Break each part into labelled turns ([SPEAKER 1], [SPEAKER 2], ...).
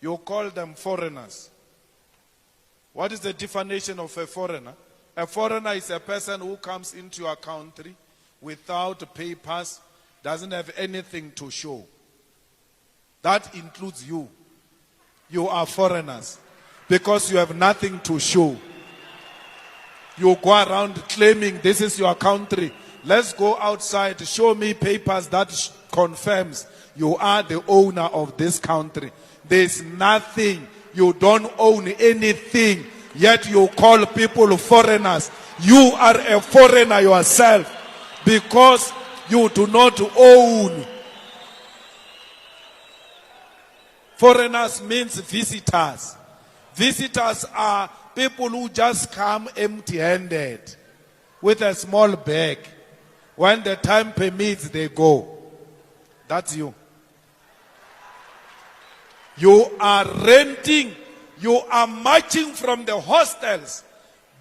[SPEAKER 1] You call them foreigners. What is the definition of a foreigner? A foreigner is a person who comes into your country without papers, doesn't have anything to show. That includes you. You are foreigners because you have nothing to show. You go around claiming this is your country. Let's go outside. Show me papers that confirms you are the owner of this country. There's nothing. You don't own anything. Yet you call people foreigners. You are a foreigner yourself because you do not own. Foreigners means visitors. Visitors are people who just come empty-handed with a small bag. When the time permits, they go. That's you. You are renting. You are marching from the hostels,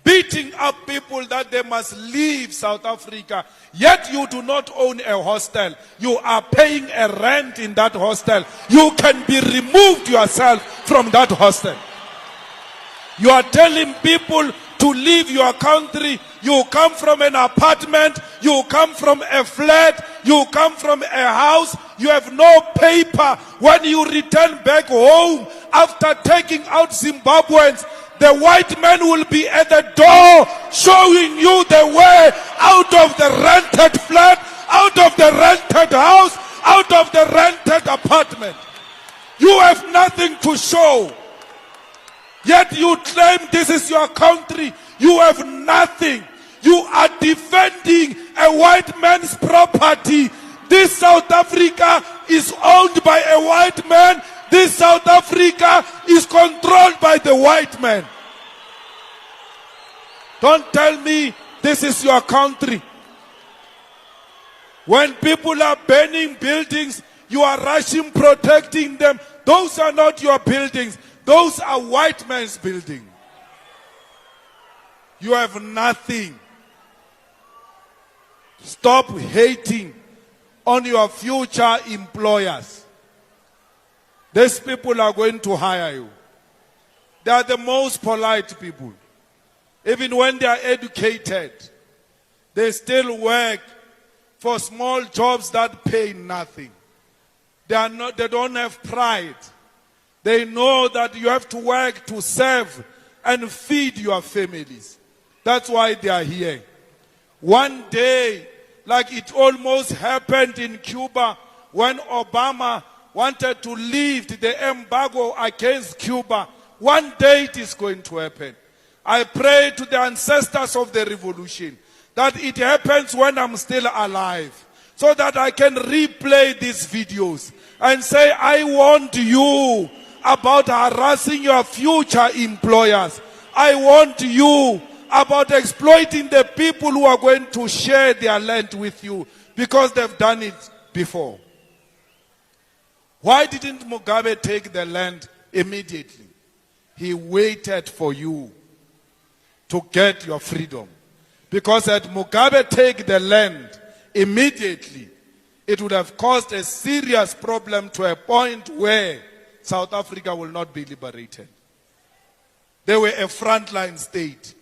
[SPEAKER 1] beating up people that they must leave South Africa. Yet you do not own a hostel. You are paying a rent in that hostel. You can be removed yourself from that hostel. You are telling people to leave your country. You come from an apartment. You come from a flat. You come from a house. You have no paper. When you return back home after taking out Zimbabweans, the white man will be at the door showing you the way out of the rented flat, out of the rented house, out of the rented apartment. You have nothing to show. Yet you claim this is your country. You have nothing. You are defending a white man's property. This South Africa is owned by a white man. This South Africa is controlled by the white man. Don't tell me this is your country. When people are burning buildings, you are rushing, protecting them. Those are not your buildings. Those are white man's buildings. You have nothing. Stop hating on your future employers. These people are going to hire you. They are the most polite people. Even when they are educated, they still work for small jobs that pay nothing. They don't have pride. They know that you have to work to serve and feed your families. That's why they are here. One day, like it almost happened in Cuba when Obama wanted to lift the embargo against Cuba. One day it is going to happen. I pray to the ancestors of the revolution that it happens when I'm still alive, so that I can replay these videos and say, I warned you about harassing your future employers. I warned you about exploiting the people who are going to share their land with you because they've done it before. Why didn't Mugabe take the land immediately? He waited for you to get your freedom. Because had Mugabe take the land immediately, it would have caused a serious problem to a point where South Africa will not be liberated. They were a frontline state.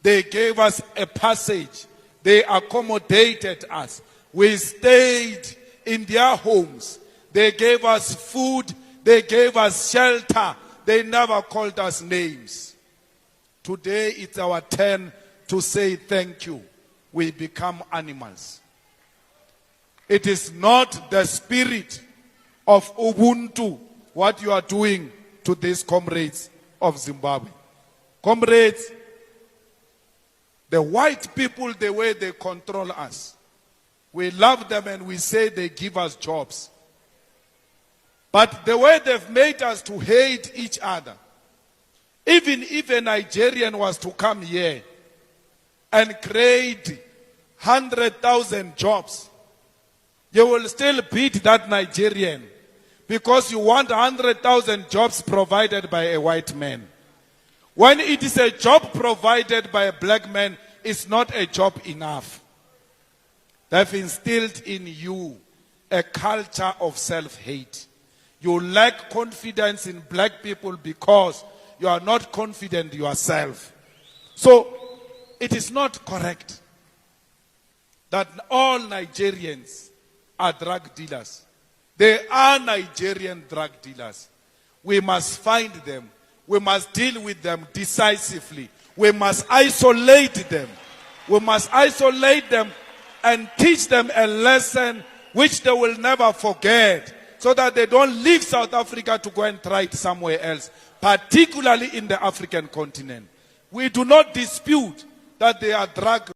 [SPEAKER 1] They gave us a passage. They accommodated us. We stayed in their homes. They gave us food. They gave us shelter. They never called us names. Today it's our turn to say thank you. We become animals. It is not the spirit of Ubuntu what you are doing to these comrades of Zimbabwe. Comrades, the white people, the way they control us, we love them and we say they give us jobs. But the way they've made us to hate each other, even if a Nigerian was to come here and create 100,000 jobs, you will still beat that Nigerian because you want 100,000 jobs provided by a white man. When it is a job provided by a black man, it's not a job enough. They've instilled in you a culture of self-hate. You lack confidence in black people because you are not confident yourself. So, it is not correct that all Nigerians are drug dealers. They are Nigerian drug dealers. We must find them. We must deal with them decisively. We must isolate them. We must isolate them and teach them a lesson which they will never forget, so that they don't leave South Africa to go and try it somewhere else, particularly in the African continent. We do not dispute that they are drug